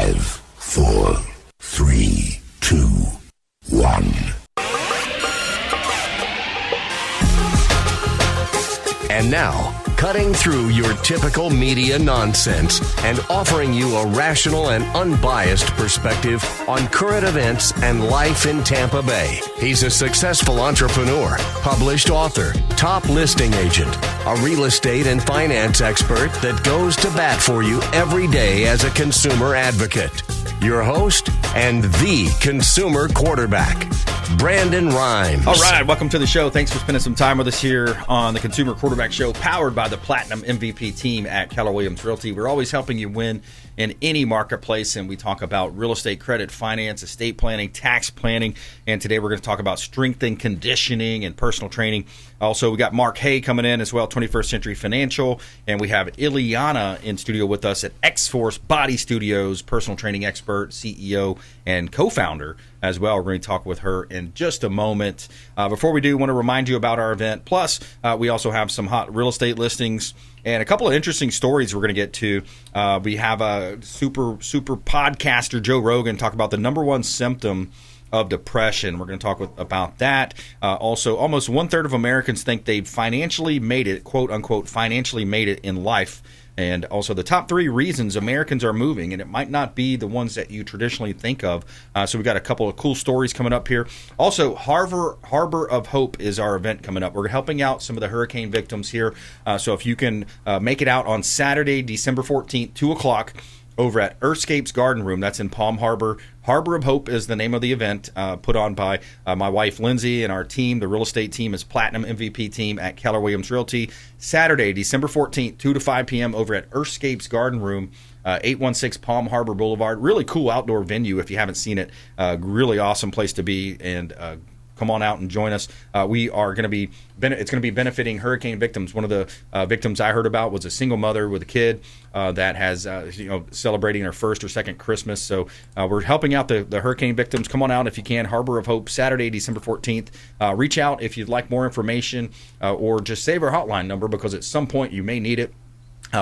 5, 4, 3, 2, 1. And now, cutting through your typical media nonsense and offering you a rational and unbiased perspective on current events and life in Tampa Bay. He's a successful entrepreneur, published author, top listing agent, a real estate and finance expert that goes to bat for you every day as a consumer advocate. Your host and the consumer quarterback, Brandon Rimes. All right, welcome to the show. Thanks for spending some time with us here on the Consumer Quarterback Show, powered by the Platinum MVP team at Keller Realty. We're always helping you win in any marketplace, and we talk about real estate credit, finance, estate planning, tax planning, and today we're going to talk about strength and conditioning and personal training. Also, we got Mark Haye coming in as well, 21st Century Financial, and we have Illiana in studio with us at XForce Body Studios, personal training expert, CEO, and co-founder as well. We're going to talk with her in just a moment. Before we do, I want to remind you about our event. Plus, we also have some hot real estate listings and a couple of interesting stories we're going to get to. We have a super podcaster, Joe Rogan, talk about the number one symptom of depression. We're going to talk about that. Also, almost 1/3 of Americans think they've financially made it, quote unquote, financially made it in life. And also the top 3 reasons Americans are moving, and it might not be the ones that you traditionally think of. So we got a couple of cool stories coming up here. Also, Harbor of Hope is our event coming up. We're helping out some of the hurricane victims here. So if you can make it out on Saturday, December 14th, 2 o'clock, over at Earthscape's Garden Room. That's in Palm Harbor. Harbor of Hope is the name of the event, put on by my wife, Lindsay, and our team. The real estate team is Platinum MVP team at Keller Realty. Saturday, December 14th, 2 to 5 p.m. over at Earthscape's Garden Room, 816 Palm Harbor Boulevard. Really cool outdoor venue if you haven't seen it. Really awesome place to be, and come on out and join us. We are going to be it's going to be benefiting hurricane victims. One of the victims I heard about was a single mother with a kid that has celebrating her first or second Christmas. So we're helping out the hurricane victims. Come on out if you can. Harbor of Hope, Saturday, December 14th. Reach out if you'd like more information, or just save our hotline number, because at some point you may need it.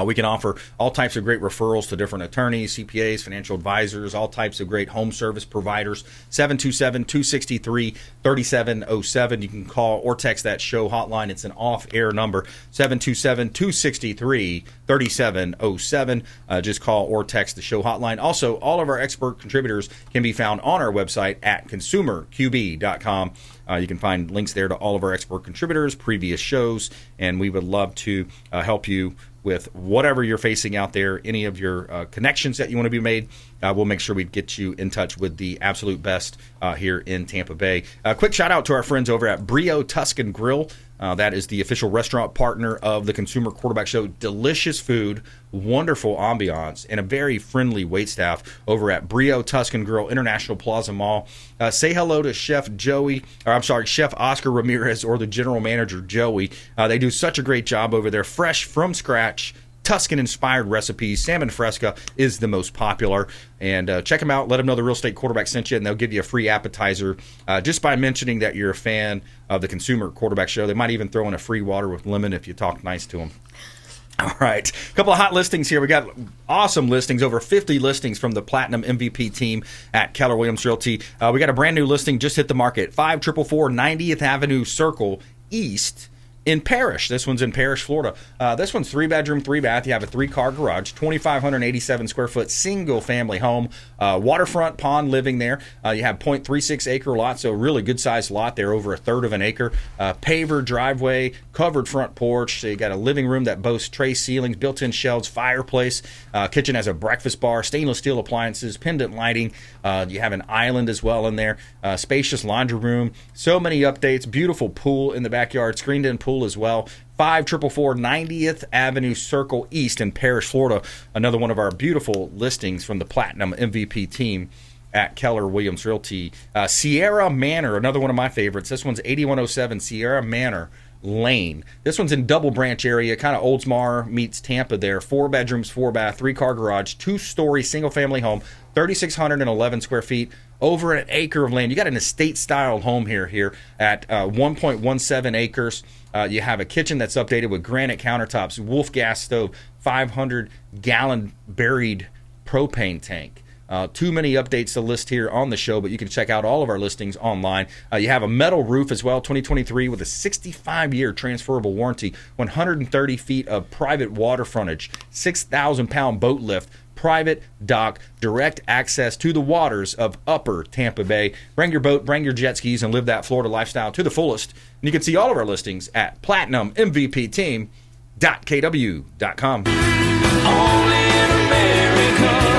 We can offer all types of great referrals to different attorneys, CPAs, financial advisors, all types of great home service providers. 727-263-3707. You can call or text that show hotline. It's an off-air number, 727-263-3707. Just call or text the show hotline. Also, all of our expert contributors can be found on our website at consumerqb.com. You can find links there to all of our expert contributors, previous shows, and we would love to help you with whatever you're facing out there, any of your connections that you want to be made. We'll make sure we get you in touch with the absolute best here in Tampa Bay. Quick shout out to our friends over at Brio Tuscan Grill. That is the official restaurant partner of the Consumer Quarterback Show. Delicious food, wonderful ambiance, and a very friendly waitstaff over at Brio Tuscan Grill, International Plaza Mall. Say hello to Chef Oscar Ramirez, or the general manager, Joey. They do such a great job over there. Fresh from scratch, Tuscan-inspired recipes. Salmon Fresca is the most popular. And check them out. Let them know the Real Estate Quarterback sent you, and they'll give you a free appetizer just by mentioning that you're a fan of the Consumer Quarterback Show. They might even throw in a free water with lemon if you talk nice to them. All right. A couple of hot listings here. We got awesome listings, over 50 listings from the Platinum MVP team at Keller Realty. We got a brand new listing just hit the market, 5444 90th Avenue Circle East in Parrish. This one's in Parrish, Florida. This one's 3-bedroom, 3-bath. You have a 3-car garage, 2,587 square foot single family home, waterfront pond living there. You have 0.36 acre lot, so a really good sized lot there, over 1/3 of an acre. Paver driveway, covered front porch. So you got a living room that boasts tray ceilings, built-in shelves, fireplace. Kitchen has a breakfast bar, stainless steel appliances, pendant lighting. You have an island as well in there. Spacious laundry room. So many updates. Beautiful pool in the backyard, screened-in pool as well. 5444 90th Avenue Circle East in Parrish, Florida. Another one of our beautiful listings from the Platinum MVP team at Keller Realty. Sierra Manor, another one of my favorites. This one's 8107 Sierra Manor Lane. This one's in Double Branch area, kind of Oldsmar meets Tampa there. 4 bedrooms, 4-bath, 3-car garage, 2-story single-family home, 3,611 square feet, over an acre of land. You got an estate-style home here at 1.17 acres. You have a kitchen that's updated with granite countertops, Wolf gas stove, 500-gallon buried propane tank. Too many updates to list here on the show, but you can check out all of our listings online. You have a metal roof as well, 2023, with a 65-year transferable warranty, 130 feet of private water frontage, 6,000-pound boat lift, private dock, direct access to the waters of Upper Tampa Bay. Bring your boat, bring your jet skis, and live that Florida lifestyle to the fullest. And you can see all of our listings at platinummvpteam.kw.com. Only in America.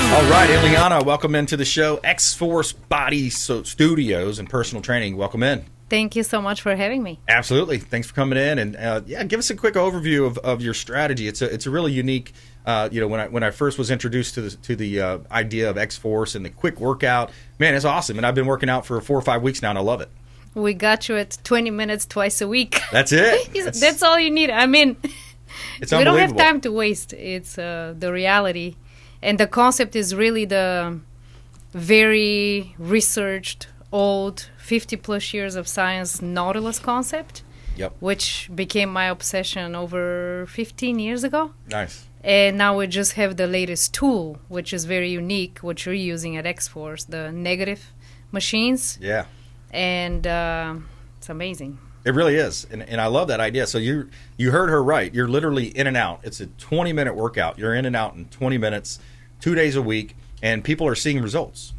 All right, Illiana, welcome into the show. XForce Body Studios and Personal Training, welcome in. Thank you so much for having me. Absolutely. Thanks for coming in. And give us a quick overview of your strategy. It's a really unique, when I first was introduced to the idea of XForce and the quick workout, man, it's awesome. And I've been working out for 4 or 5 weeks now, and I love it. We got you at 20 minutes twice a week. That's it. That's all you need. I mean, it's we don't have unbelievable. time to waste. It's the reality. And the concept is really the very researched, old, 50-plus years of science Nautilus concept, which became my obsession over 15 years ago. Nice. And now we just have the latest tool, which is very unique, which we're using at XForce, the negative machines. Yeah. And it's amazing. It really is. And I love that idea. So you heard her right. You're literally in and out. It's a 20-minute workout. You're in and out in 20 minutes, 2 days a week, and people are seeing results.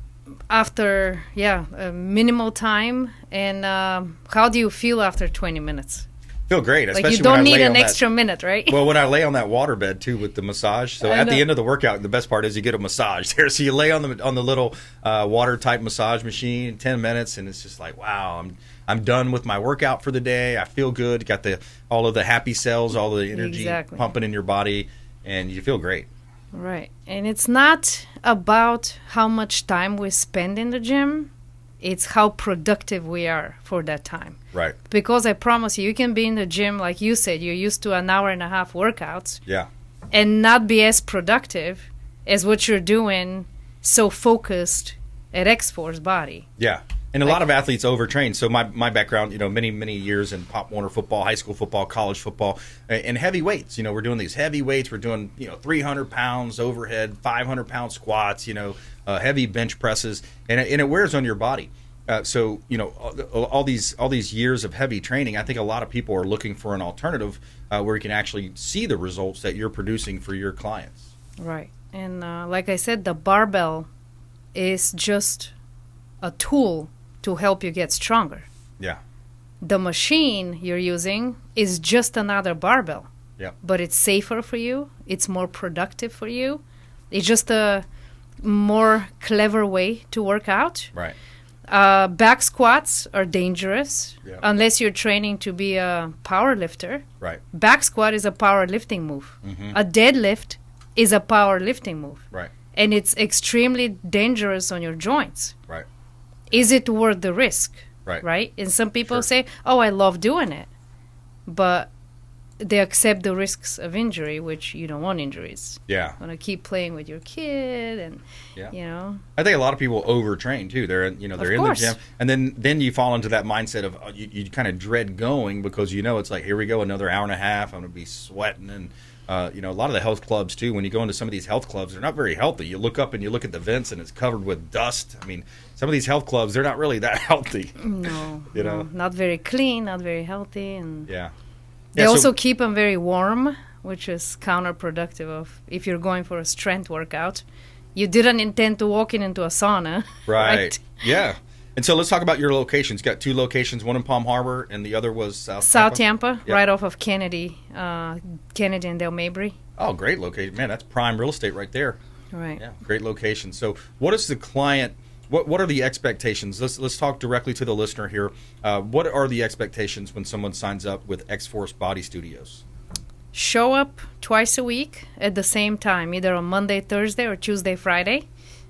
After, minimal time. And how do you feel after 20 minutes? Feel great. Like you don't need an extra minute, right? Well, when I lay on that waterbed too with the massage. So at the end of the workout, the best part is you get a massage there. So you lay on the little water type massage machine, 10 minutes, and it's just like, wow, I'm done with my workout for the day. I feel good. Got all of the happy cells, all the energy pumping in your body, and you feel great. Right. And it's not about how much time we spend in the gym. It's how productive we are for that time. Right. Because I promise you can be in the gym, like you said, you're used to an hour and a half workouts. Yeah. And not be as productive as what you're doing, so focused at XForce Body. Yeah. And a lot of athletes overtrain. So my background, many years in Pop Warner football, high school football, college football, and heavy weights. We're doing these heavy weights. We're doing 300 pounds overhead, 500 pound squats. Heavy bench presses, and it wears on your body. So all these years of heavy training, I think a lot of people are looking for an alternative where you can actually see the results that you're producing for your clients. Right. And like I said, the barbell is just a tool to help you get stronger. Yeah. The machine you're using is just another barbell. Yeah. But it's safer for you. It's more productive for you. It's just a more clever way to work out. Right. Back squats are dangerous unless you're training to be a power lifter. Right. Back squat is a power lifting move. Mm-hmm. A deadlift is a power lifting move. Right. And it's extremely dangerous on your joints. Right. Is it worth the risk? Right. Right? And some people say, oh, I love doing it. But they accept the risks of injury, which you don't want injuries. Yeah. You want to keep playing with your kid and, I think a lot of people overtrain, too. They're in the gym. And then you fall into that mindset of you kind of dread going because it's like, here we go, another hour and a half. I'm going to be sweating. And, a lot of the health clubs, too, when you go into some of these health clubs, they're not very healthy. You look up and you look at the vents and it's covered with dust. I mean, some of these health clubs, they're not really that healthy. No. Not very clean, not very healthy. And yeah. They also keep them very warm, which is counterproductive of if you're going for a strength workout. You didn't intend to walk into a sauna. Right. Yeah. And so let's talk about your locations. You got 2 locations, one in Palm Harbor and the other was South Tampa, right off of Kennedy and Del Mabry. Oh, great location. Man, that's prime real estate right there. Right. Yeah, great location. So what is the client, what are the expectations? Let's talk directly to the listener here. What are the expectations when someone signs up with XForce Body Studios? Show up twice a week at the same time, either on Monday, Thursday, or Tuesday, Friday.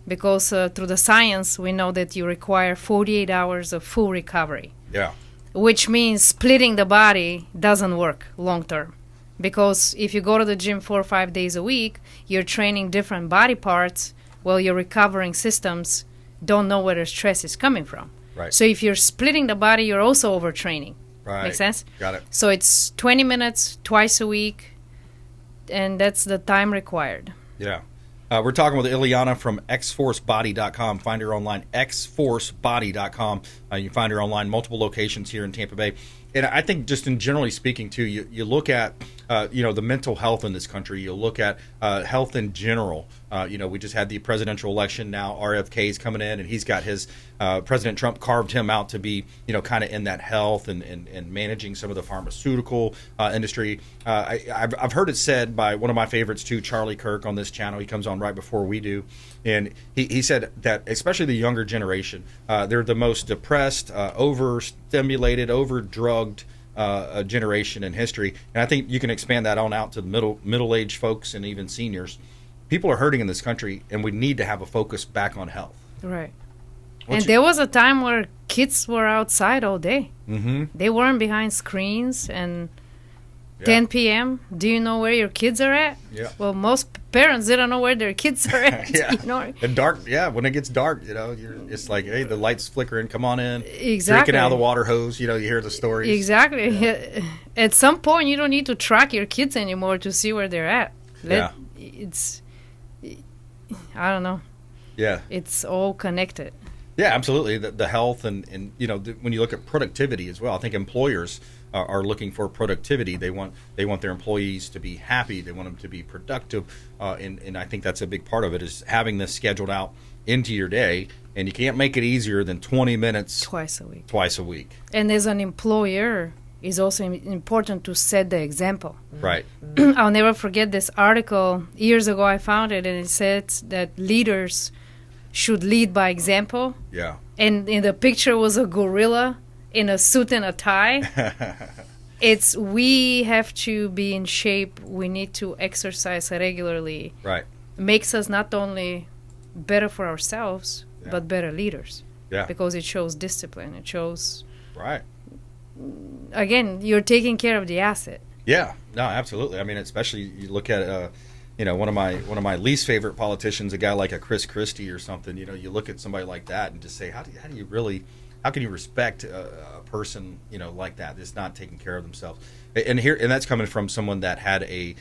Because through the science, we know that you require 48 hours of full recovery. Yeah. Which means splitting the body doesn't work long term. Because if you go to the gym 4 or 5 days a week, you're training different body parts while your recovering systems don't know where the stress is coming from. Right. So if you're splitting the body, you're also overtraining. Right. Make sense? Got it. So it's 20 minutes twice a week. and that's the time required. Yeah. We're talking with Illiana from XForceBody.com. Find her online, XForceBody.com. You can find her online, multiple locations here in Tampa Bay. And I think just in generally speaking, too, you look at, the mental health in this country. You look at health in general. We just had the presidential election. Now RFK is coming in, and he's got his President Trump carved him out to be, kind of in that health and managing some of the pharmaceutical industry. I've heard it said by one of my favorites, too, Charlie Kirk on this channel. He comes on right before we do. And he said that especially the younger generation, they're the most depressed, overstimulated, overdrugged generation in history. And I think you can expand that on out to the middle-aged folks and even seniors. People are hurting in this country, and we need to have a focus back on health. Right. There was a time where kids were outside all day. Mm-hmm. They weren't behind screens and 10 p.m. Do you know where your kids are at? Yeah. Well, most parents didn't know where their kids are at. Yeah. And dark. Yeah. When it gets dark, it's like, hey, the lights flickering. Come on in. Exactly. Drinking out of the water hose. You hear the stories. Exactly. Yeah. At some point, you don't need to track your kids anymore to see where they're at. I don't know. Yeah. It's all connected. Yeah, absolutely. The health and when you look at productivity as well, I think employers are looking for productivity. They want their employees to be happy. They want them to be productive, and I think that's a big part of it is having this scheduled out into your day. And you can't make it easier than 20 minutes twice a week. And as an employer, it's also important to set the example. Right. I'll never forget this article. Years ago, I found it, and it said that leaders should lead by example. Yeah. And in the picture was a gorilla in a suit and a tie. We have to be in shape. We need to exercise regularly. Right. Makes us not only better for ourselves, but better leaders. Yeah. Because it shows discipline. It shows. Right. Again, you're taking care of the asset. Yeah. No, absolutely. I mean, especially you look at one of my least favorite politicians, a guy like a Chris Christie or something. You look at somebody like that and just say, how can you respect a person like that that's not taking care of themselves? And that's coming from someone that had a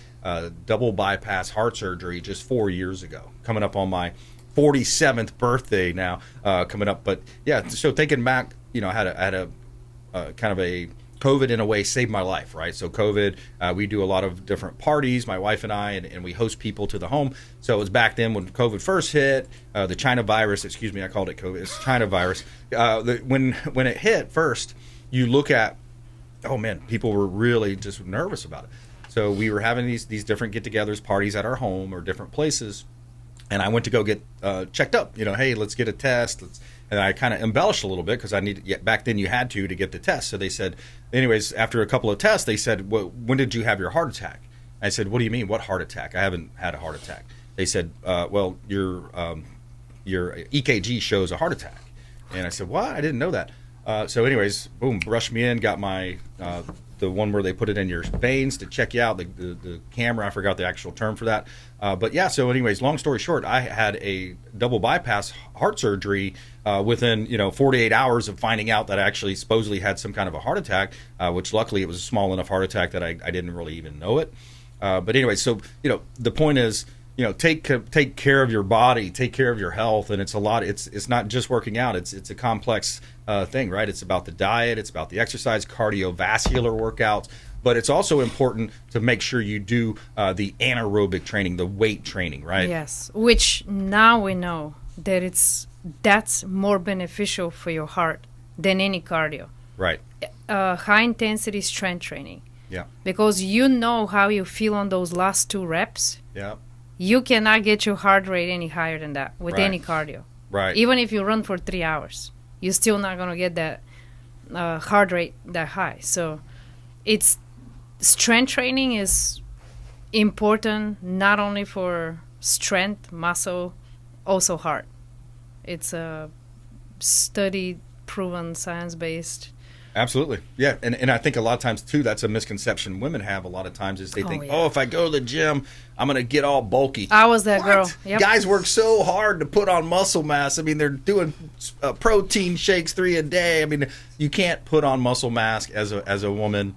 double bypass heart surgery just 4 years ago, coming up on my 47th birthday now, coming up. But yeah, so thinking back, I had a kind of a COVID in a way saved my life, right? So COVID, we do a lot of different parties, my wife and I, and we host people to the home. So it was back then when COVID first hit, the China virus, I called it COVID, it's China virus. When it hit first, you look at, oh man, people were really just nervous about it. So we were having these different get-togethers, parties at our home or different places, and I went to go get checked up. Hey, let's get a test. And I kind of embellished a little bit because back then you had to get the test. So they said, anyways, after a couple of tests, they said, well, when did you have your heart attack? I said, what do you mean? What heart attack? I haven't had a heart attack. They said, well, your EKG shows a heart attack. And I said, what? I didn't know that. So anyways, boom, rushed me in, got my the one where they put it in your veins to check you out, the camera. I forgot the actual term for that. But yeah, so anyways, long story short, I had a double bypass heart surgery within 48 hours of finding out that I actually supposedly had some kind of a heart attack, which luckily it was a small enough heart attack that I didn't really even know it. But anyway, so the point is, take care of your body, take care of your health, and it's a lot. It's not just working out. It's a complex thing, right? It's about the diet, it's about the exercise, cardiovascular workouts, but it's also important to make sure you do the anaerobic training, the weight training, right? Yes, which now we know that that's more beneficial for your heart than any cardio. Right. High intensity strength training. Yeah. Because you know how you feel on those last 2 reps. Yeah. You cannot get your heart rate any higher than that with Right. any cardio. Right. Even if you run for 3 hours, you're still not going to get that heart rate that high. So strength training is important not only for strength, muscle, also heart. It's a study, proven, science-based. Absolutely. Yeah. And I think a lot of times, too, that's a misconception women have a lot of times is they think, yeah. if I go to the gym, I'm going to get all bulky. I was that What? girl. Yep. Guys work so hard to put on muscle mass. I mean, they're doing protein shakes 3 a day. I mean, you can't put on muscle mass as a woman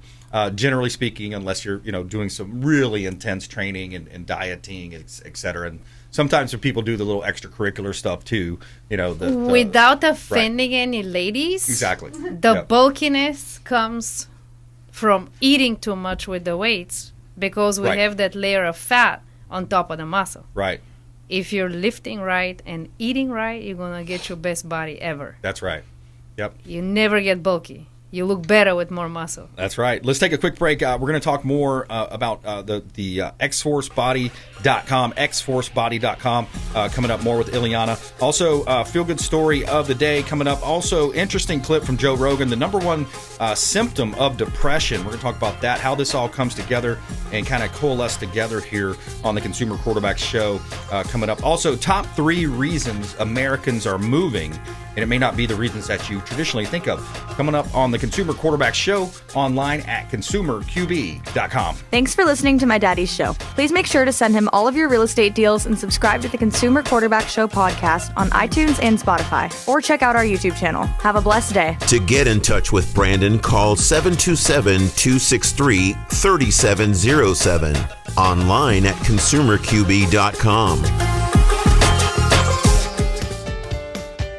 generally speaking, unless you're doing some really intense training and dieting, et cetera. And sometimes people do the little extracurricular stuff too. Without offending any ladies. Exactly. The bulkiness comes from eating too much with the weights, because we have that layer of fat on top of the muscle. Right. If you're lifting right and eating right, you're going to get your best body ever. That's right. Yep. You never get bulky. You look better with more muscle. That's right. Let's take a quick break. We're going to talk more about the XForceBody.com, XForceBody.com, coming up more with Illiana. Also, feel-good story of the day coming up. Also, interesting clip from Joe Rogan, the number one symptom of depression. We're going to talk about that, how this all comes together and kind of coalesce together here on the Consumer Quarterback Show coming up. Also, top 3 reasons Americans are moving, and it may not be the reasons that you traditionally think of, coming up on the Consumer Quarterback Show, online at consumerqb.com. Thanks for listening to my daddy's show. Please make sure to send him all of your real estate deals and subscribe to the Consumer Quarterback Show podcast on iTunes and Spotify, or check out our YouTube channel. Have a blessed day. To get in touch with Brandon, call 727-263-3707. Online at consumerqb.com.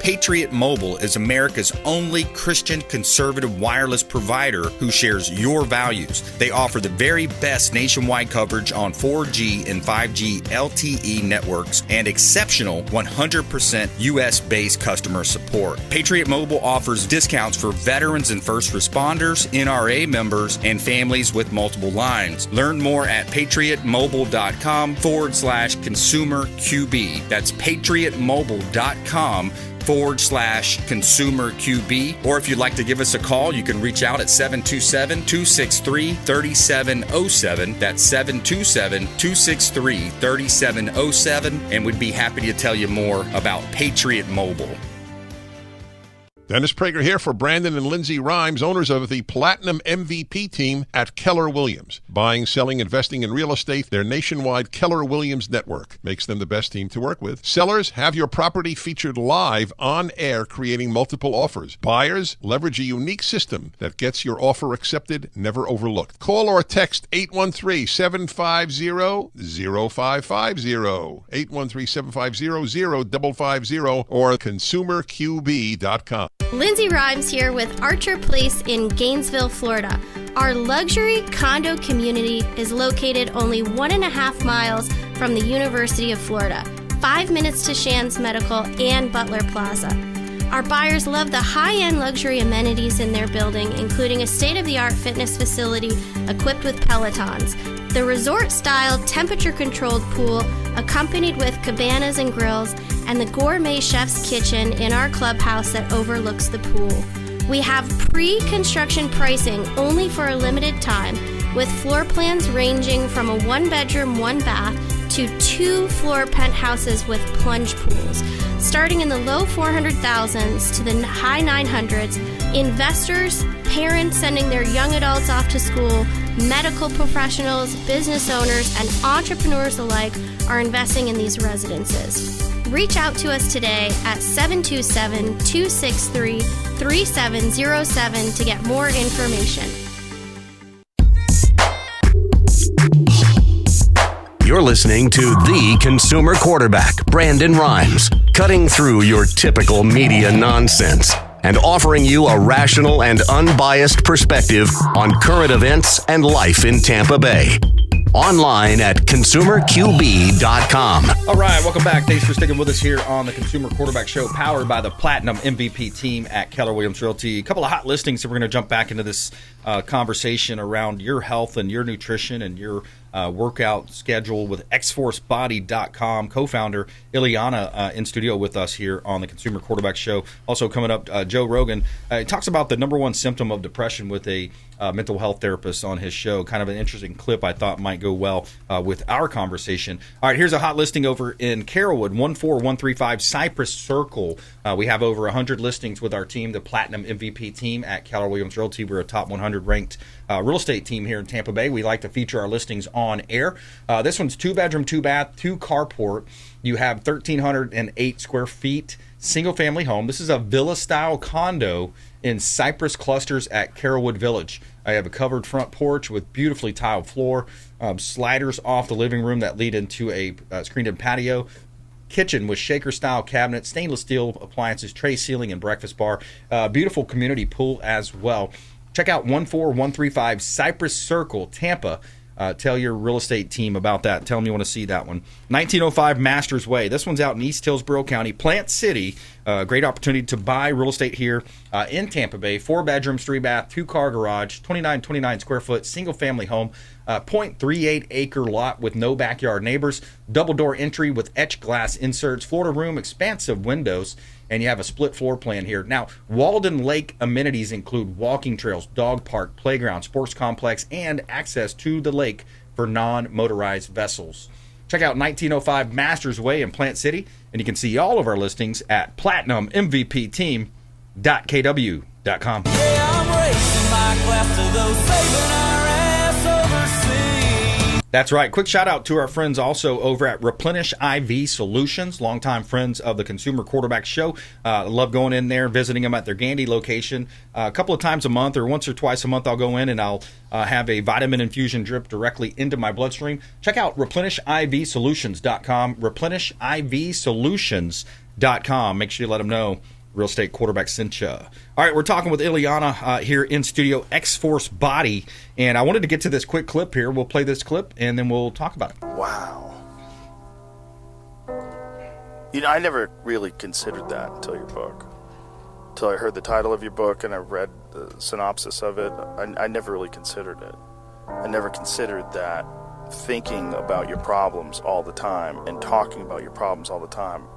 Patriot Mobile is America's only Christian conservative wireless provider who shares your values. They offer the very best nationwide coverage on 4G and 5G LTE networks and exceptional 100% US-based customer support. Patriot Mobile offers discounts for veterans and first responders, NRA members, and families with multiple lines. Learn more at patriotmobile.com/consumerqb. That's patriotmobile.com/consumer QB. Or if you'd like to give us a call, you can reach out at 727-263-3707. That's 727-263-3707. And we'd be happy to tell you more about Patriot Mobile. Dennis Prager here for Brandon and Lindsay Rimes, owners of the Platinum MVP team at Keller Williams. Buying, selling, investing in real estate, their nationwide Keller Williams network makes them the best team to work with. Sellers, have your property featured live on air, creating multiple offers. Buyers, leverage a unique system that gets your offer accepted, never overlooked. Call or text 813-750-0550, 813-750-0550, or consumerqb.com. Lindsay Rimes here with Archer Place in Gainesville, Florida. Our luxury condo community is located only 1.5 miles from the University of Florida, 5 minutes to Shands Medical and Butler Plaza. Our buyers love the high-end luxury amenities in their building, including a state-of-the-art fitness facility equipped with Pelotons, the resort-style temperature-controlled pool accompanied with cabanas and grills, and the gourmet chef's kitchen in our clubhouse that overlooks the pool. We have pre-construction pricing only for a limited time, with floor plans ranging from a 1-bedroom, 1-bath to 2-floor penthouses with plunge pools. Starting in the low 400,000s to the high 900s, investors, parents sending their young adults off to school, medical professionals, business owners, and entrepreneurs alike are investing in these residences. Reach out to us today at 727-263-3707 to get more information. You're listening to the Consumer Quarterback, Brandon Rimes, cutting through your typical media nonsense and offering you a rational and unbiased perspective on current events and life in Tampa Bay. Online at consumerqb.com. All right, welcome back. Thanks for sticking with us here on the Consumer Quarterback Show, powered by the Platinum MVP team at Keller Williams Realty. A couple of hot listings, so we're going to jump back into this conversation around your health and your nutrition and your workout schedule with XForceBody.com. Co-founder Illiana in studio with us here on the Consumer Quarterback Show. Also coming up, Joe Rogan talks about the number one symptom of depression with a mental health therapist on his show. Kind of an interesting clip I thought might go well with our conversation. All right, here's a hot listing over in Carrollwood, 14135 Cypress Circle. We have over 100 listings with our team, the Platinum MVP team at Keller Williams Realty. We're a top 100 ranked real estate team here in Tampa Bay. We like to feature our listings on air. This one's 2-bedroom, 2-bath, 2 carport. You have 1,308 square feet, single-family home. This is a villa-style condo in Cypress Clusters at Carrollwood Village. I have a covered front porch with beautifully tiled floor, sliders off the living room that lead into a screened-in patio, kitchen with shaker-style cabinets, stainless steel appliances, tray ceiling, and breakfast bar. Beautiful community pool as well. Check out 14135 Cypress Circle, Tampa. Tell your real estate team about that. Tell them you want to see that one. 1905 Masters Way. This one's out in East Hillsborough County, Plant City. Great opportunity to buy real estate here in Tampa Bay. 4 bedrooms, 3 bath, 2-car garage, 29 square foot, single family home, 0.38 acre lot with no backyard neighbors, double door entry with etched glass inserts, Florida room, expansive windows, and you have a split floor plan here. Now, Walden Lake amenities include walking trails, dog park, playground, sports complex, and access to the lake for non-motorized vessels. Check out 1905 Masters Way in Plant City, and you can see all of our listings at platinummvpteam.kw.com. Yeah, I'm racing my class to those saving our ass overseas. That's right. Quick shout out to our friends also over at Replenish IV Solutions, longtime friends of the Consumer Quarterback Show. Love going in there, visiting them at their Gandy location. A couple of times a month or once or twice a month I'll go in and I'll have a vitamin infusion drip directly into my bloodstream. Check out replenishivsolutions.com, replenishivsolutions.com. Make sure you let them know Real Estate Quarterback sent you. All right, we're talking with Illiana here in studio, XForce Body, and I wanted to get to this quick clip here. We'll play this clip, and then we'll talk about it. Wow. You know, I never really considered that until your book. Until I heard the title of your book and I read the synopsis of it, I never really considered it. I never considered that thinking about your problems all the time and talking about your problems all the time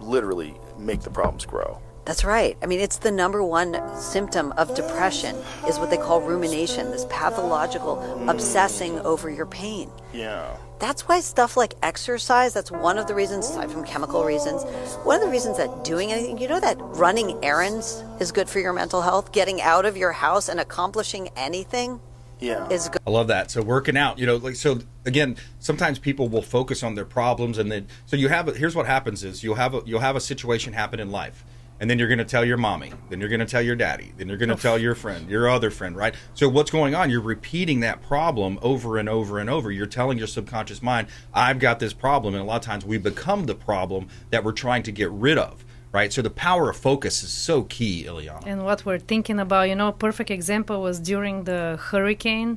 literally make the problems grow. That's right. I mean, it's the number one symptom of depression is what they call rumination, this pathological obsessing over your pain. Yeah. That's why stuff like exercise, that's one of the reasons, aside from chemical reasons, one of the reasons that doing anything, you know that running errands is good for your mental health? Getting out of your house and accomplishing anything is good. I love that. So working out, you know, like, so again, sometimes people will focus on their problems and then, so you have, here's what happens is you'll have a situation happen in life. And then you're going to tell your mommy, then you're going to tell your daddy, then you're going to tell your friend, your other friend, right? So what's going on? You're repeating that problem over and over and over. You're telling your subconscious mind, I've got this problem. And a lot of times we become the problem that we're trying to get rid of, right? So the power of focus is so key, Illiana. And what we're thinking about, you know, a perfect example was during the hurricane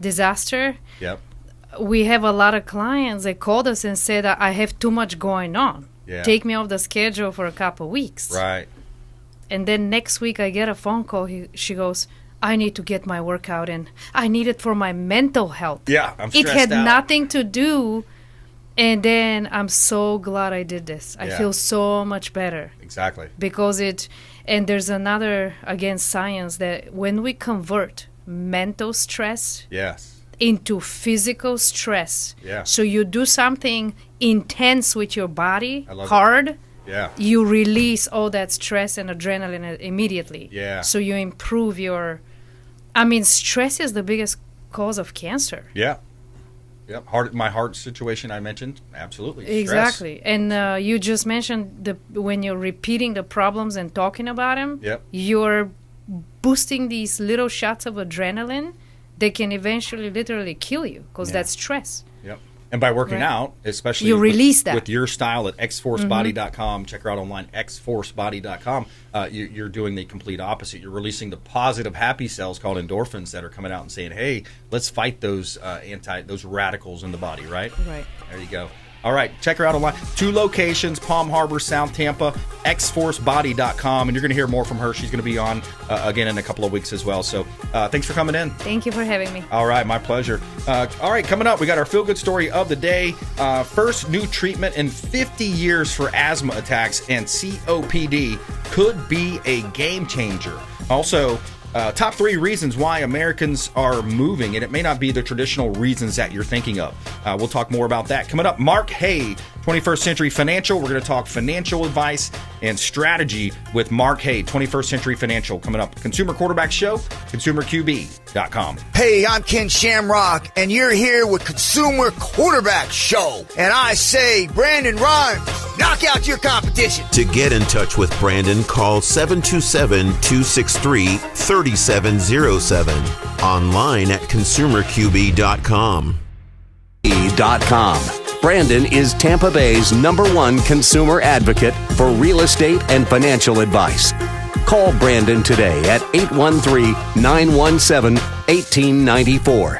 disaster. Yep. We have a lot of clients that called us and said, I have too much going on. Yeah. Take me off the schedule for a couple of weeks. Right. And then next week I get a phone call. She goes, I need to get my workout in. I need it for my mental health. Yeah, I'm stressed out. It had out. nothing to do. And then I'm so glad I did this. I feel so much better. Exactly. Because and there's another, again, science that when we convert mental stress into physical stress. Yeah. So you do something intense with your body, hard. Yeah. You release all that stress and adrenaline immediately. Yeah. So you improve stress is the biggest cause of cancer. Yeah. Yep. My heart situation I mentioned, absolutely. Exactly. Stress. And you just mentioned when you're repeating the problems and talking about them, you're boosting these little shots of adrenaline. They can eventually literally kill you because that's stress. Yep. And by working out, especially you release that with your style at xforcebody.com, check her out online, xforcebody.com, you're doing the complete opposite. You're releasing the positive happy cells called endorphins that are coming out and saying, hey, let's fight those those radicals in the body, right? Right. There you go. All right, check her out online. 2 locations, Palm Harbor, South Tampa, xforcebody.com, and you're going to hear more from her. She's going to be on again in a couple of weeks as well. So thanks for coming in. Thank you for having me. All right, my pleasure. All right, coming up, we got our feel-good story of the day. First new treatment in 50 years for asthma attacks and COPD could be a game changer. Also, top 3 reasons why Americans are moving, and it may not be the traditional reasons that you're thinking of. We'll talk more about that. Coming up, Mark Haye, 21st Century Financial. We're going to talk financial advice and strategy with Mark Haye, 21st Century Financial. Coming up, Consumer Quarterback Show, consumerqb.com. Hey, I'm Ken Shamrock, and you're here with Consumer Quarterback Show. And I say, Brandon Rhymes, knock out your competition. competition. To get in touch with Brandon, call 727-263-3707. Online at consumerqb.com. Brandon is Tampa Bay's #1 consumer advocate for real estate and financial advice. Call Brandon today at 813-917-1894.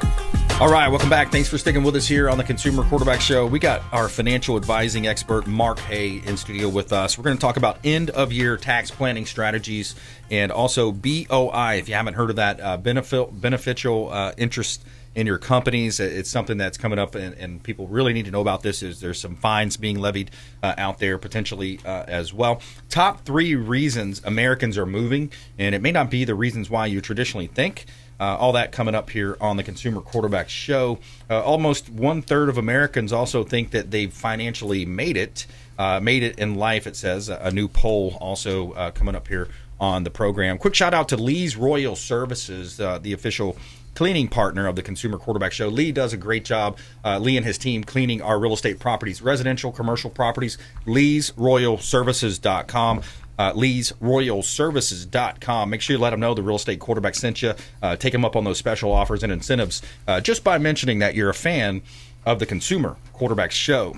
All right, welcome back. Thanks for sticking with us here on the Consumer Quarterback Show. We got our financial advising expert, Mark Haye, in studio with us. We're going to talk about end-of-year tax planning strategies and also BOI, if you haven't heard of that, beneficial interest in your companies. It's something that's coming up, and people really need to know about this. There's some fines being levied out there potentially as well. Top 3 reasons Americans are moving, and it may not be the reasons why you traditionally think. All that coming up here on the Consumer Quarterback Show. Almost 1/3 of Americans also think that they've financially made it in life, it says. A new poll also coming up here on the program. Quick shout out to Lee's Royal Services, the official cleaning partner of the Consumer Quarterback Show. Lee does a great job, Lee and his team, cleaning our real estate properties, residential, commercial properties. Lee'sRoyalServices.com. Lee'sRoyalServices.com. Make sure you let them know the real estate quarterback sent you. Take them up on those special offers and incentives just by mentioning that you're a fan of the Consumer Quarterback Show.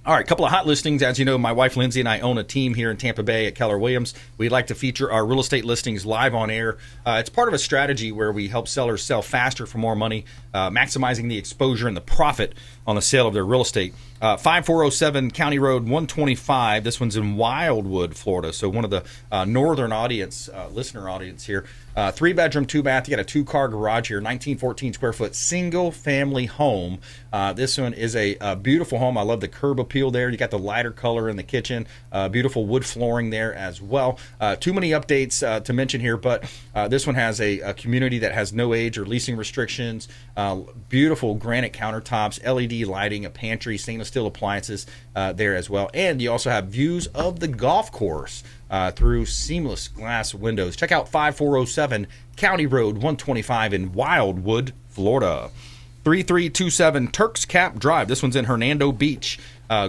All right, a couple of hot listings. As you know, my wife Lindsay and I own a team here in Tampa Bay at Keller Williams. We like to feature our real estate listings live on air. It's part of a strategy where we help sellers sell faster for more money, maximizing the exposure and the profit on the sale of their real estate. 5407 County Road 125. This one's in Wildwood, Florida. So one of the northern audience, listener audience here. 3-bedroom, 2-bath. You got a 2-car garage here, 1914 square foot single family home. This one is a beautiful home. I love the curb appeal there. You got the lighter color in the kitchen, beautiful wood flooring there as well. Too many updates to mention here, but this one has a community that has no age or leasing restrictions. Beautiful granite countertops, LED lighting, a pantry, stainless steel appliances there as well. And you also have views of the golf course through seamless glass windows. Check out 5407 County Road 125 in Wildwood, Florida. 3327 Turks Cap Drive. This one's in Hernando Beach.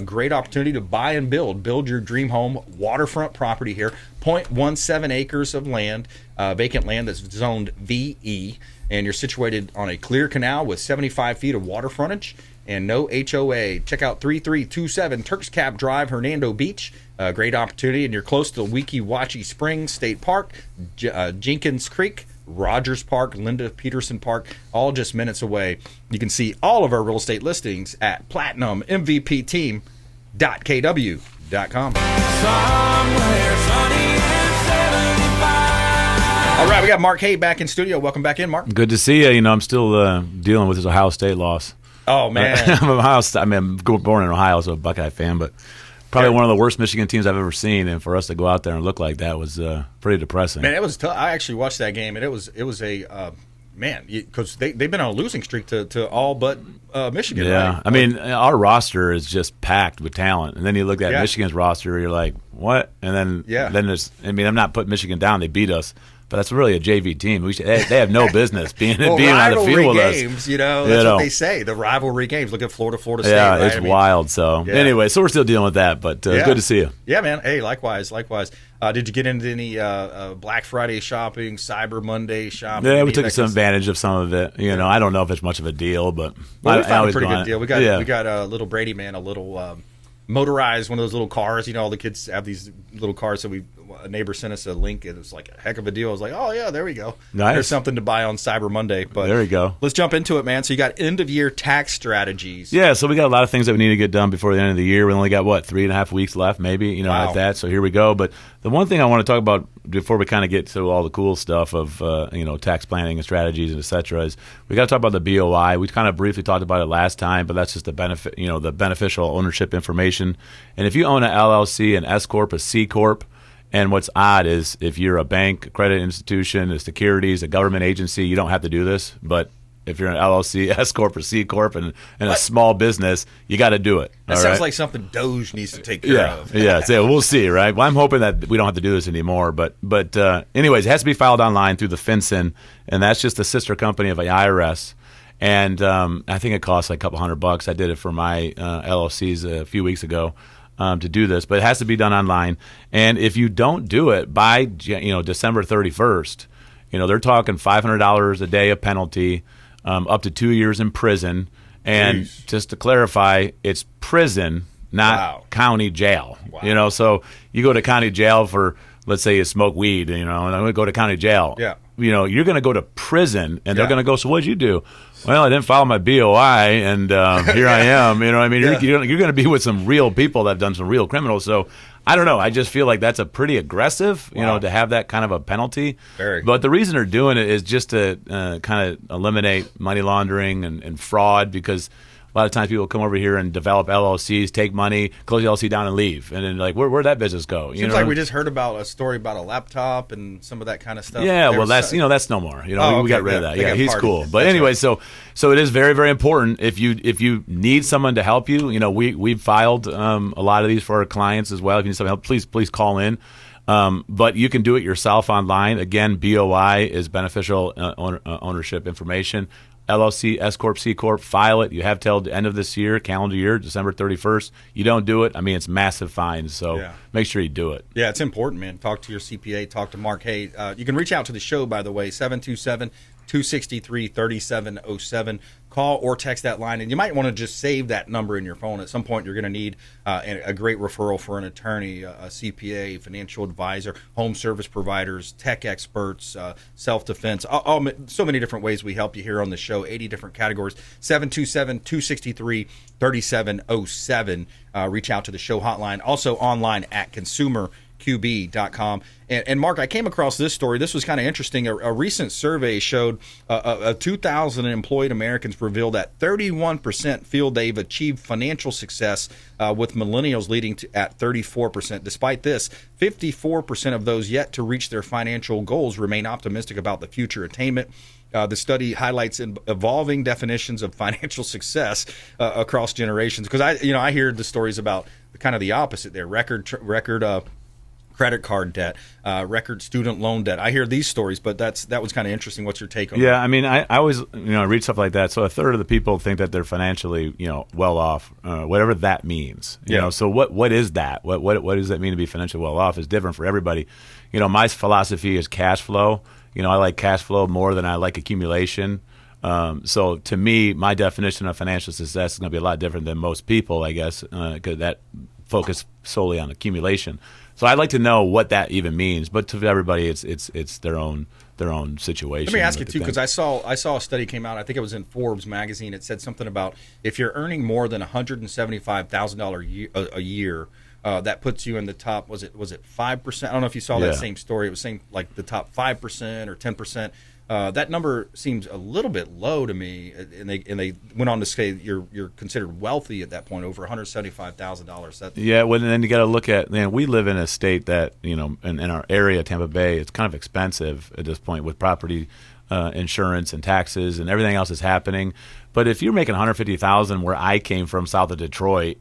Great opportunity to buy and build your dream home. Waterfront property here. 0.17 acres of land, vacant land that's zoned VE. And you're situated on a clear canal with 75 feet of water frontage and no HOA. Check out 3327 Turks Cap Drive, Hernando Beach. Great opportunity, and you're close to Weeki Wachee Springs State Park, Jenkins Creek, Rogers Park, Linda Peterson Park, all just minutes away. You can see all of our real estate listings at platinummvpteam.kw.com. Somewhere sunny and 75. All right, we got Mark Haye back in studio. Welcome back in, Mark. Good to see you. I'm still dealing with this Ohio State loss. Oh, man. I'm born in Ohio, so a Buckeye fan, but probably one of the worst Michigan teams I've ever seen, and for us to go out there and look like that was pretty depressing. Man, it was tough. I actually watched that game, and it was a man, because they've been on a losing streak to all but Michigan. Yeah, right? I mean, our roster is just packed with talent, and then you look at Michigan's roster, you're like, what? And then there's, I mean, I'm not putting Michigan down; they beat us. But that's really a JV team. They have no business being on the field with us. Games, that's what they say. The rivalry games. Look at Florida State. Yeah, right? it's wild. So anyway, so we're still dealing with that. But good to see you. Yeah, man. Hey, likewise. Did you get into any Black Friday shopping, Cyber Monday shopping? Yeah, we took some advantage of some of it. I don't know if it's much of a deal, but we found a pretty good deal. We got a little Brady man, a little motorized, one of those little cars. All the kids have these little cars. So a neighbor sent us a link, and it was like a heck of a deal. I was like, oh, yeah, there we go. Nice. There's something to buy on Cyber Monday. But there you go. Let's jump into it, man. So you got end-of-year tax strategies. Yeah, so we got a lot of things that we need to get done before the end of the year. We only got, 3.5 weeks left, maybe, wow. like that. So here we go. But the one thing I want to talk about before we kind of get to all the cool stuff of, tax planning and strategies and et cetera is we got to talk about the BOI. We kind of briefly talked about it last time, but that's just the benefit, the beneficial ownership information. And if you own an LLC, an S Corp, a C Corp, and what's odd is if you're a bank, a credit institution, a securities, a government agency, you don't have to do this. But if you're an LLC, S Corp, or C Corp, and a small business, you got to do it. That sounds like something Doge needs to take care of. So we'll see, right? Well, I'm hoping that we don't have to do this anymore. But anyways, it has to be filed online through the FinCEN, and that's just a sister company of the IRS. And I think it costs like a couple $100. I did it for my LLCs a few weeks ago. to do this, but it has to be done online. And if you don't do it by December 31st, they're talking $500 a day of penalty, up to 2 years in prison. And just to clarify, it's prison, not county jail. Wow. So you go to county jail for, let's say you smoke weed, and I'm going to go to county jail. Yeah. You're going to go to prison, and they're going to go, so what'd you do? Well, I didn't file my BOI, and here I am. What I mean? Yeah. You're going to be with some real people that have done some real criminals. So I don't know. I just feel like that's a pretty aggressive, to have that kind of a penalty. Very. But the reason they're doing it is just to kind of eliminate money laundering and fraud, because a lot of times people come over here and develop LLCs, take money, close the LLC down, and leave. And then, like, where'd that business go? Seems like we just heard about a story about a laptop and some of that kind of stuff. Yeah, well, that's no more. We got rid of that. Yeah, he's cool. But That's anyway, right. so it is very, very important. If you need someone to help you, we've filed a lot of these for our clients as well. If you need some help, please call in. But you can do it yourself online. Again, BOI is beneficial ownership information. LLC, S Corp, C Corp, file it. You have till the end of this year, calendar year, December 31st. You don't do it, it's massive fines. So make sure you do it. Yeah, it's important, man. Talk to your CPA. Talk to Mark Haye. You can reach out to the show, by the way, 727-263-3707. Call or text that line, and you might want to just save that number in your phone. At some point, you're going to need a great referral for an attorney, a CPA, financial advisor, home service providers, tech experts, self-defense, so many different ways we help you here on the show, 80 different categories. 727-263-3707. Reach out to the show hotline. Also online at consumerqb.com. And Mark, I came across this story. This was kind of interesting. A recent survey showed 2,000 employed Americans revealed that 31% feel they've achieved financial success, with millennials leading to at 34%. Despite this, 54% of those yet to reach their financial goals remain optimistic about the future attainment. The study highlights evolving definitions of financial success across generations. Because I hear the stories about kind of the opposite there: record credit card debt, record student loan debt. I hear these stories, but that was kind of interesting. What's your take on that? Yeah, I always read stuff like that. So a third of the people think that they're financially well off, whatever that means. So what is that? What does that mean to be financially well off? Is different for everybody. My philosophy is cash flow. I like cash flow more than I like accumulation. So to me, my definition of financial success is going to be a lot different than most people, I guess, because that focus solely on accumulation. So I'd like to know what that even means. But to everybody, it's their own situation. Let me ask you too, because I saw a study came out. I think it was in Forbes magazine. It said something about if you're earning more than $175,000 a year. That puts you in the top. Was it 5%? I don't know if you saw that same story. It was saying like the top 5% or 10%. That number seems a little bit low to me. And they went on to say you're considered wealthy at that point, over $175,000. Yeah. Well, then you got to look at. We live in a state that in our area, Tampa Bay, it's kind of expensive at this point with property insurance and taxes and everything else is happening. But if you're making $150,000 where I came from, south of Detroit,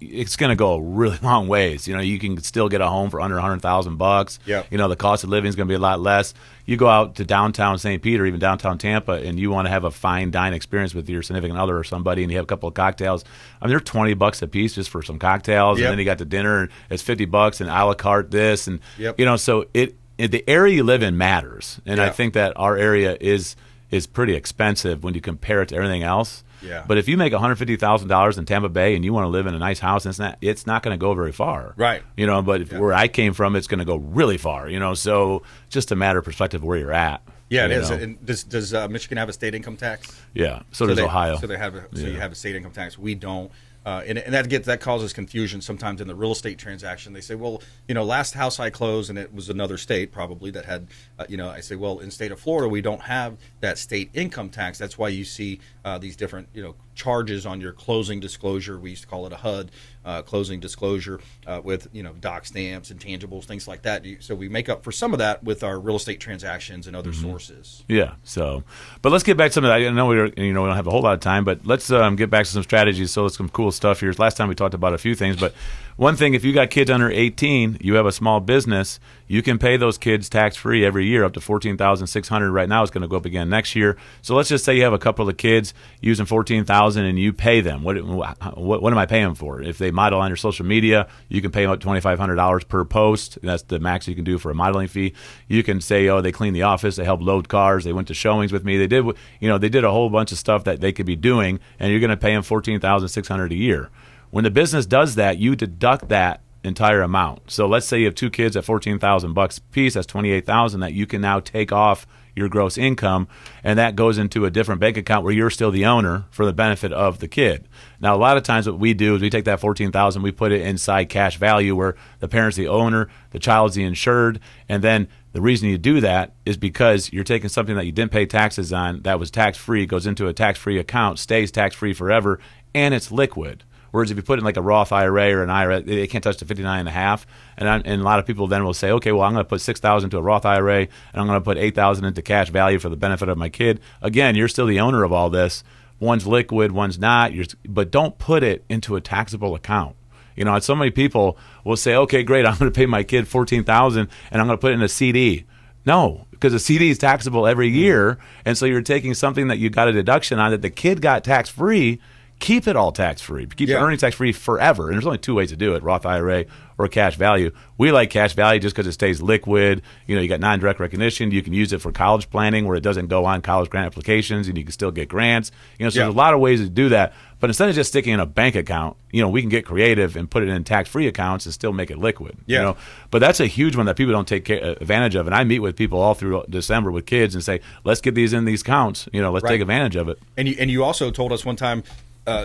it's going to go a really long ways. You can still get a home for under $100,000. Yeah. The cost of living is going to be a lot less. You go out to downtown St. Pete or even downtown Tampa, and you want to have a fine dine experience with your significant other or somebody, and you have a couple of cocktails. They're $20 a piece just for some cocktails, and then you got the dinner, and it's $50, and a la carte this, and so the area you live in matters, and I think that our area is pretty expensive when you compare it to everything else. Yeah. But if you make $150,000 in Tampa Bay and you want to live in a nice house, it's not going to go very far. Right. But where I came from, it's going to go really far. So just a matter of perspective where you're at. Yeah, it is. And does Michigan have a state income tax? Yeah. So does Ohio. So you have a state income tax. We don't. And that causes confusion sometimes in the real estate transaction. They say, well, last house I closed, and it was another state probably that had, I say, well, in state of Florida, we don't have that state income tax. That's why you see these different, charges on your closing disclosure. We used to call it a HUD, closing disclosure, with, doc stamps, intangibles, things like that. So we make up for some of that with our real estate transactions and other sources. Yeah. So, but let's get back to some of that. I know we don't have a whole lot of time, but let's get back to some strategies. So it's some cool stuff here. Last time we talked about a few things, but one thing, if you got kids under 18, you have a small business, you can pay those kids tax-free every year up to $14,600. Right now, it's going to go up again next year. So let's just say you have a couple of kids using $14,000 $14,000 and you pay them. What am I paying for? If they model on your social media, you can pay them up to $2,500 per post. That's the max you can do for a modeling fee. You can say, oh, they cleaned the office, they helped load cars, they went to showings with me, they did a whole bunch of stuff that they could be doing, and you're going to pay them $14,600 a year. When the business does that, you deduct that entire amount. So let's say you have 2 kids at $14,000 a piece. That's $28,000 that you can now take off your gross income, and that goes into a different bank account where you're still the owner for the benefit of the kid. Now, a lot of times what we do is we take that $14,000, we put it inside cash value where the parent's the owner, the child's the insured, and then the reason you do that is because you're taking something that you didn't pay taxes on that was tax-free, goes into a tax-free account, stays tax-free forever, and it's liquid. Whereas if you put in like a Roth IRA or an IRA, they can't touch the 59.5. And a lot of people then will say, okay, well, I'm going to put $6,000 into a Roth IRA, and I'm going to put $8,000 into cash value for the benefit of my kid. Again, you're still the owner of all this. One's liquid, one's not. But don't put it into a taxable account. And so many people will say, okay, great, I'm going to pay my kid $14,000, and I'm going to put it in a CD. No, because a CD is taxable every year, and so you're taking something that you got a deduction on that the kid got tax-free. Keep it all tax-free. Keep your earnings tax-free forever. And there's only 2 ways to do it, Roth IRA or cash value. We like cash value just because it stays liquid. You got non-direct recognition. You can use it for college planning where it doesn't go on college grant applications, and you can still get grants. So there's a lot of ways to do that. But instead of just sticking in a bank account, we can get creative and put it in tax-free accounts and still make it liquid. But that's a huge one that people don't take advantage of. And I meet with people all through December with kids and say, let's get these in these accounts. Let's take advantage of it. And you also told us one time,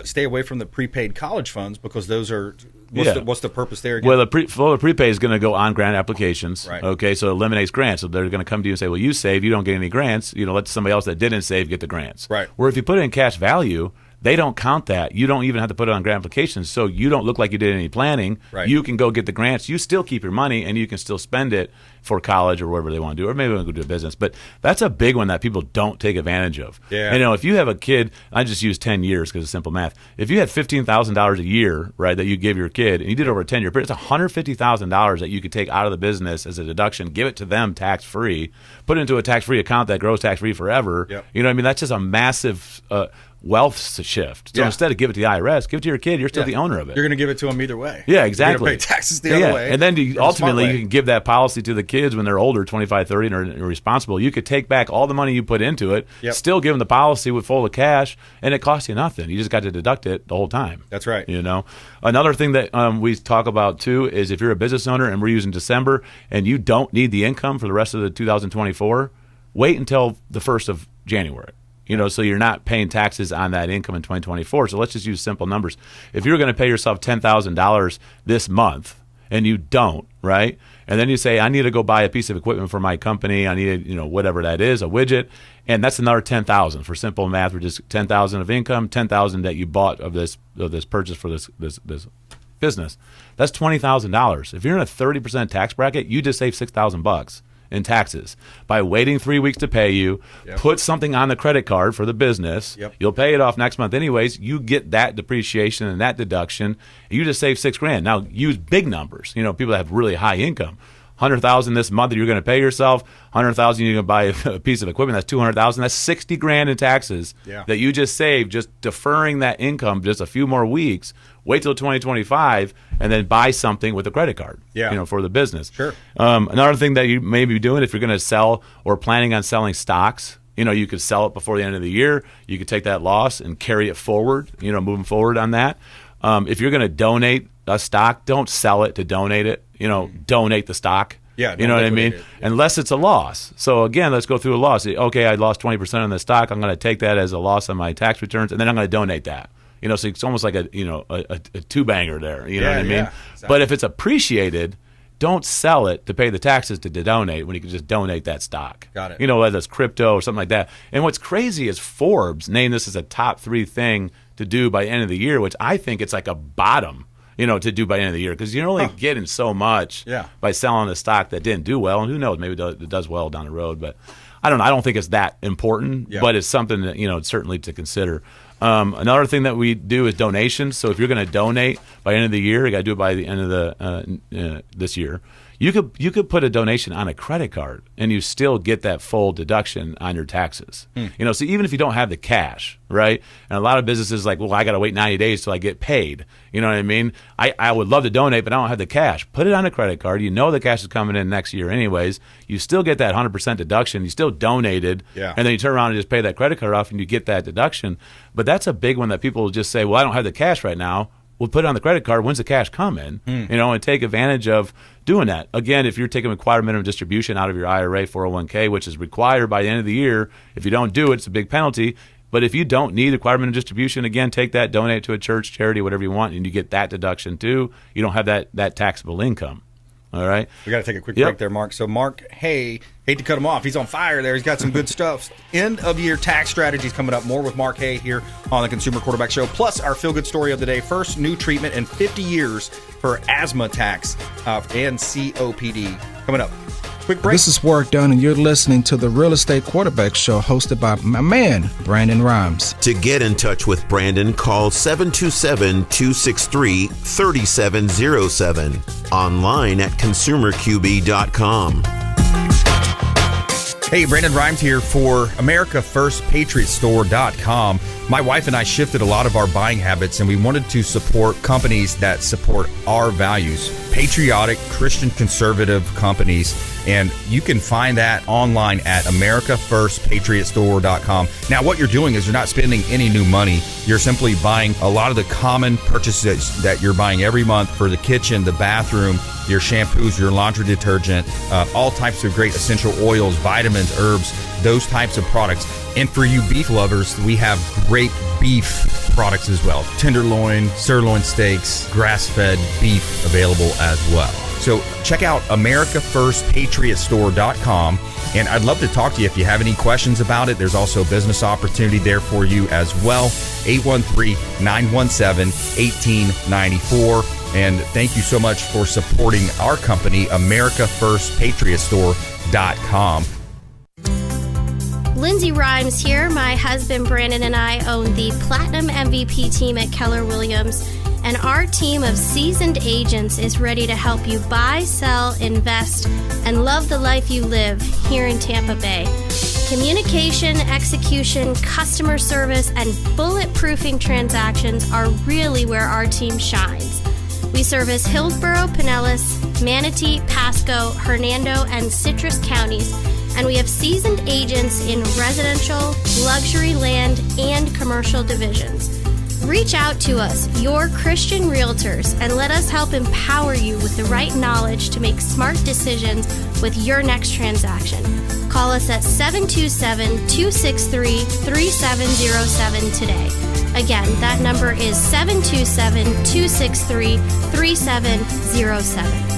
stay away from the prepaid college funds because those are what's the purpose there again? Well, the prepaid is going to go on grant applications. Right. Okay, so it eliminates grants. So they're going to come to you and say, well, you saved, you don't get any grants. Let somebody else that didn't save get the grants. Right. Where if you put it in cash value, they don't count that. You don't even have to put it on grant applications, so you don't look like you did any planning. Right. You can go get the grants. You still keep your money, and you can still spend it for college or whatever they want to do, or maybe want to go do a business. But that's a big one that people don't take advantage of. Yeah. And, if you have a kid, I just use 10 years because it's simple math. If you had $15,000 a year, right, that you give your kid, and you did it over a 10-year period, it's $150,000 that you could take out of the business as a deduction, give it to them tax-free, put it into a tax-free account that grows tax-free forever. Yep. You know what I mean? That's just a massive wealth shift. So instead of give it to the IRS, give it to your kid. You're still the owner of it. You're going to give it to them either way. Yeah, exactly. You're going to pay taxes the other way. And then ultimately you can give that policy to the kids when they're older, 25, 30, and are responsible. You could take back all the money you put into it, still give them the policy with full of cash, and it costs you nothing. You just got to deduct it the whole time. That's right. Another thing that we talk about too is if you're a business owner and we're using December and you don't need the income for the rest of the 2024, wait until the 1st of January. So you're not paying taxes on that income in 2024. So let's just use simple numbers. If you're going to pay yourself $10,000 this month and you don't, right? And then you say, I need to go buy a piece of equipment for my company. I need, whatever that is, a widget. And that's another $10,000 for simple math. We're just $10,000 of income, $10,000 that you bought of this purchase for this business. That's $20,000. If you're in a 30% tax bracket, you just saved $6,000 in taxes by waiting 3 weeks to pay you. Put something on the credit card for the business. You'll pay it off next month anyways. You get that depreciation and that deduction. You just save $6,000. Now use big numbers. People that have really high income. $100,000 this month that you're going to pay yourself. $100,000 you're going to buy a piece of equipment. That's $200,000. That's $60,000 in taxes that you just saved just deferring that income just a few more weeks. Wait till 2025 and then buy something with a credit card. For the business. Sure. Another thing that you may be doing if you're going to sell or planning on selling stocks. You could sell it before the end of the year. You could take that loss and carry it forward. Moving forward on that. If you're going to donate a stock, don't sell it to donate it. Donate the stock. Yeah, you know what I mean? Unless it's a loss. So again, let's go through a loss. Okay, I lost 20% on the stock. I'm going to take that as a loss on my tax returns, and then I'm going to donate that. So it's almost like a two-banger there. You know what I mean? Exactly. But if it's appreciated, don't sell it to pay the taxes to donate when you can just donate that stock. Got it. Whether it's crypto or something like that. And what's crazy is Forbes named this as a top 3 thing to do by the end of the year, which I think it's like a bottom. To do by the end of the year because you're only getting so much by selling a stock that didn't do well, and who knows, maybe it does well down the road. But I don't know. I don't think it's that important, but it's something that certainly to consider. Another thing that we do is donations. So if you're going to donate by the end of the year, you got to do it by the end of this year. You could put a donation on a credit card and you still get that full deduction on your taxes. So even if you don't have the cash, right? And a lot of businesses like, well, I got to wait 90 days till I get paid. You know what I mean? I would love to donate, but I don't have the cash. Put it on a credit card. You know the cash is coming in next year anyways. You still get that 100% deduction. You still donated. Yeah. And then you turn around and just pay that credit card off and you get that deduction. But that's a big one that people will just say, well, I don't have the cash right now. We'll put it on the credit card. When's the cash coming? And take advantage of doing that. Again, if you're taking required minimum distribution out of your IRA 401k, which is required by the end of the year, if you don't do it, it's a big penalty. But if you don't need required minimum distribution, again, take that, donate it to a church, charity, whatever you want, and you get that deduction too. You don't have that taxable income. All right. We got to take a quick break there, Mark. So Mark Haye, hate to cut him off. He's on fire there. He's got some good stuff. End of year tax strategies coming up. More with Mark Haye here on the Consumer Quarterback Show. Plus our feel good story of the day. First new treatment in 50 years for asthma attacks and COPD. Coming up. Quick break. This is Warwick Dunn, and you're listening to the Real Estate Quarterback Show hosted by my man, Brandon Rhymes. To get in touch with Brandon, call 727-263-3707. Online at consumerqb.com. Hey, Brandon Rhymes here for AmericaFirstPatriotStore.com. My wife and I shifted a lot of our buying habits, and we wanted to support companies that support our values. Patriotic, Christian, conservative companies. And you can find that online at AmericaFirstPatriotStore.com. Now, what you're doing is you're not spending any new money. You're simply buying a lot of the common purchases that you're buying every month for the kitchen, the bathroom, your shampoos, your laundry detergent, all types of great essential oils, vitamins, herbs, those types of products. And for you beef lovers, we have great beef products as well. Tenderloin, sirloin steaks, grass-fed beef available as well. So check out AmericaFirstPatriotStore.com. And I'd love to talk to you if you have any questions about it. There's also a business opportunity there for you as well. 813-917-1894. And thank you so much for supporting our company, AmericaFirstPatriotStore.com. Lindsay Rhymes here. My husband Brandon and I own the Platinum MVP team at Keller Williams, and our team of seasoned agents is ready to help you buy, sell, invest, and love the life you live here in Tampa Bay. Communication, execution, customer service, and bulletproofing transactions are really where our team shines. We service Hillsborough, Pinellas, Manatee, Pasco, Hernando, and Citrus counties, and we have seasoned agents in residential, luxury land, and commercial divisions. Reach out to us, your Christian realtors, and let us help empower you with the right knowledge to make smart decisions with your next transaction. Call us at 727-263-3707 today. Again, that number is 727-263-3707.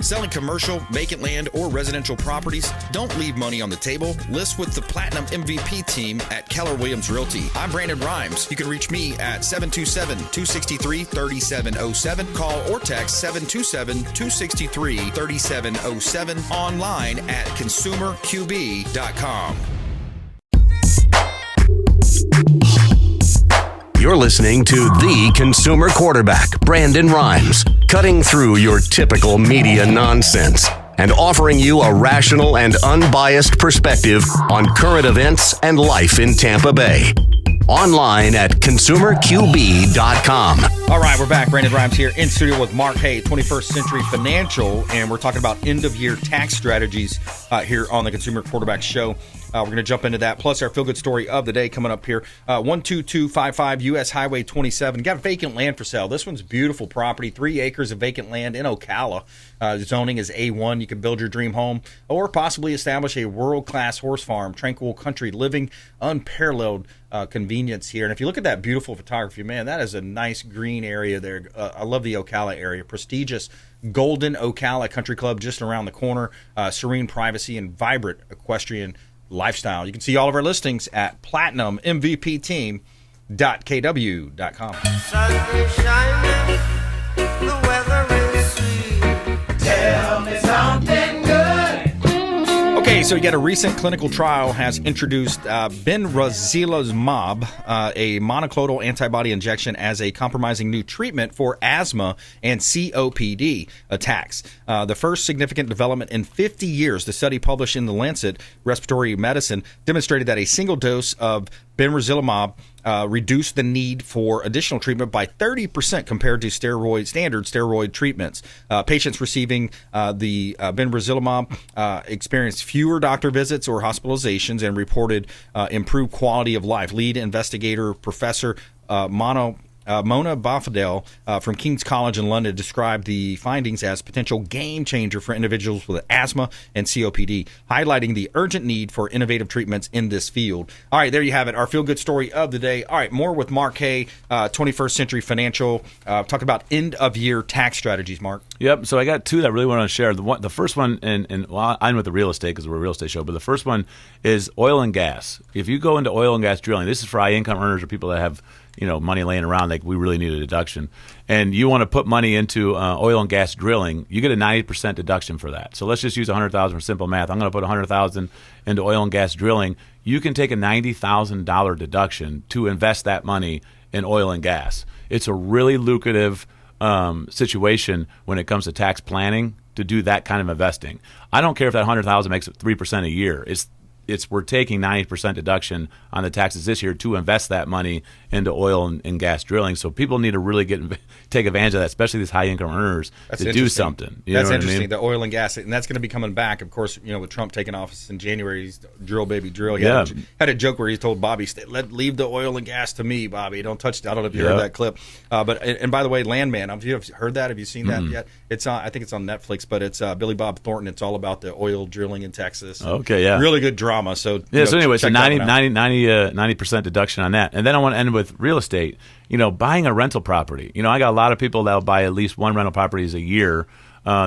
Selling commercial, vacant land, or residential properties? Don't leave money on the table. List with the Platinum MVP team at Keller Williams Realty. I'm Brandon Rhymes. You can reach me at 727-263-3707. Call or text 727-263-3707. Online at consumerqb.com. You're listening to the Consumer Quarterback, Brandon Rhymes, cutting through your typical media nonsense and offering you a rational and unbiased perspective on current events and life in Tampa Bay. Online at consumerqb.com. All right, we're back. Brandon Rhymes here in studio with Mark Haye, 21st Century Financial, and we're talking about end-of-year tax strategies here on the Consumer Quarterback Show. We're going to jump into that, plus our feel-good story of the day coming up here. 12255 US Highway 27. Got vacant land for sale. This one's beautiful property, 3 acres of vacant land in Ocala. Zoning is A1. You can build your dream home or possibly establish a world-class horse farm, tranquil country living, unparalleled convenience here. And if you look at that beautiful photography, man, that is a nice green area there. I love the Ocala area. Prestigious Golden Ocala Country Club just around the corner. Serene privacy and vibrant equestrian lifestyle. You can see all of our listings at platinummvpteam.kw.com. Sun is shining, the weather is sweet. Tell me something good. Okay, Okay, so you got a recent clinical trial has introduced benralizumab, a monoclonal antibody injection, as a compromising new treatment for asthma and COPD attacks. The first significant development in 50 years. The study published in The Lancet Respiratory Medicine demonstrated that a single dose of benralizumab reduced the need for additional treatment by 30% compared to standard steroid treatments. Patients receiving the benralizumab experienced fewer doctor visits or hospitalizations and reported improved quality of life. Lead investigator Professor Mona Bafadel from King's College in London described the findings as potential game changer for individuals with asthma and COPD, highlighting the urgent need for innovative treatments in this field. All right, there you have it, our feel-good story of the day. All right, more with Mark Haye, 21st Century Financial. Talk about end-of-year tax strategies, Mark. Yep, so I got two that I really want to share. The first one, well, I'm with the real estate because we're a real estate show, but the first one is oil and gas. If you go into oil and gas drilling, this is for high-income earners or people that have money laying around, like we really need a deduction, and you want to put money into oil and gas drilling, you get a 90% deduction for that. So let's just use $100,000 for simple math. I'm going to put $100,000 into oil and gas drilling. You can take a $90,000 deduction to invest that money in oil and gas. It's a really lucrative situation when it comes to tax planning to do that kind of investing. I don't care if that $100,000 makes 3% a year. We're taking 90% deduction on the taxes this year to invest that money into oil and gas drilling. So people need to really take advantage of that, especially these high income earners, to do something. That's interesting. I mean? The oil and gas, and that's going to be coming back. Of course, with Trump taking office in January, he's drill baby drill. He had a joke where he told Bobby, leave the oil and gas to me, Bobby. Don't touch it. I don't know if you heard that clip. But by the way, Landman, have you heard that? Have you seen that yet? It's I think it's on Netflix, but it's Billy Bob Thornton. It's all about the oil drilling in Texas. Okay, yeah. Really good drama. So so anyway, it's a 90% deduction on that. And then I want to end with real estate. Buying a rental property. I got a lot of people that will buy at least one rental properties a year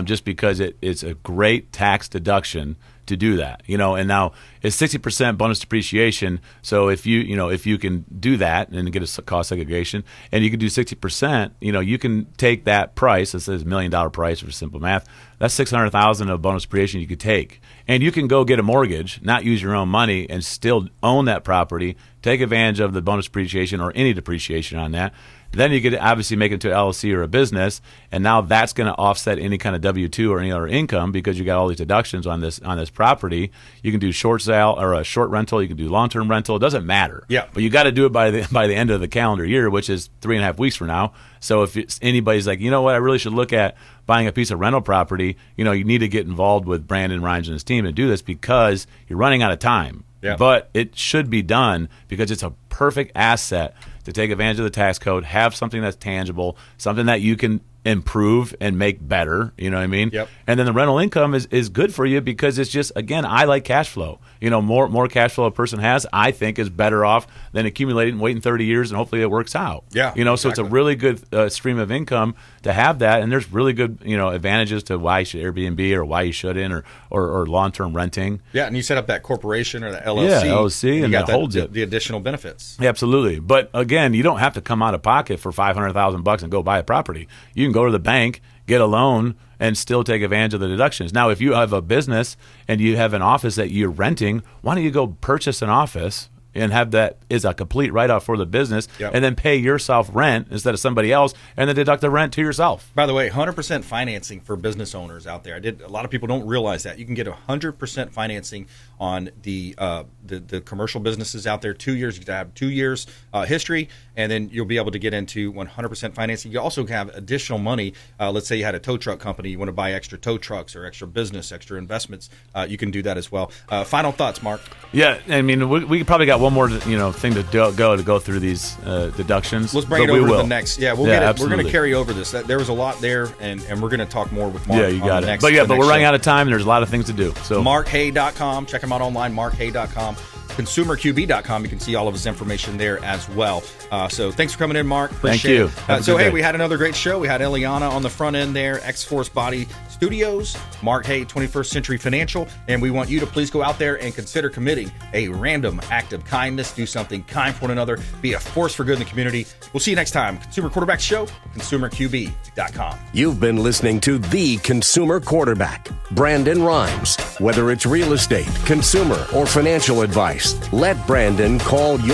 just because it's a great tax deduction to do that. And now it's 60% bonus depreciation. So if you can do that and get a cost segregation, and you can do 60%, you can take that price. This is $1 million price for simple math. That's $600,000 of bonus depreciation you could take, and you can go get a mortgage, not use your own money, and still own that property. Take advantage of the bonus depreciation or any depreciation on that. Then you could obviously make it into an LLC or a business, and now that's going to offset any kind of W-2 or any other income because you got all these deductions on this property. You can do short sale or a short rental. You can do long-term rental. It doesn't matter. Yeah. But you got to do it by the end of the calendar year, which is 3.5 weeks from now. So if anybody's like, I really should look at buying a piece of rental property, you need to get involved with Brandon Rimes and his team and do this because you're running out of time. Yeah. But it should be done because it's a perfect asset to take advantage of the tax code, have something that's tangible, something that you can improve and make better, you know what I mean? Yep. And then the rental income is good for you because it's just, again, I like cash flow. More cash flow a person has, I think, is better off than accumulating and waiting 30 years and hopefully it works out. Yeah. So it's a really good stream of income to have that, and there's really good, advantages to why you should Airbnb or why you shouldn't or long-term renting. Yeah, and you set up that corporation or the LLC. Yeah, LLC, and that holds it. The additional benefits. Yeah, absolutely. But again, you don't have to come out of pocket for $500,000 and go buy a property. You can go to the bank, get a loan, and still take advantage of the deductions. Now, if you have a business and you have an office that you're renting, why don't you go purchase an office and have that as a complete write-off for the business, and then pay yourself rent instead of somebody else, and then deduct the rent to yourself. By the way, 100% financing for business owners out there. A lot of people don't realize that. You can get 100% financing on the commercial businesses out there. 2 years, you can have 2 years history, and then you'll be able to get into 100% financing. You also have additional money. Let's say you had a tow truck company. You want to buy extra tow trucks or extra business, extra investments. You can do that as well. Final thoughts, Mark? Yeah, I mean, we probably got one more thing to go through these deductions. Let's bring it over to the next. Yeah, we'll get it. We're going to carry over this. There was a lot there, and we're going to talk more with Mark. Yeah, you got it. But we're running out of time, and there's a lot of things to do. So MarkHaye.com. Check him out online, MarkHaye.com. consumerqb.com. You can see all of his information there as well. So thanks for coming in, Mark. Appreciate Thank you. it. Have a So, good hey, day. we had another great show. We had Illiana on the front end there, XForce Body Studios, Mark Haye, 21st Century Financial, and we want you to please go out there and consider committing a random act of kindness. Do something kind for one another. Be a force for good in the community. We'll see you next time. Consumer Quarterback Show, consumerqb.com. You've been listening to The Consumer Quarterback, Brandon Rimes. Whether it's real estate, consumer, or financial advice, let Brandon call your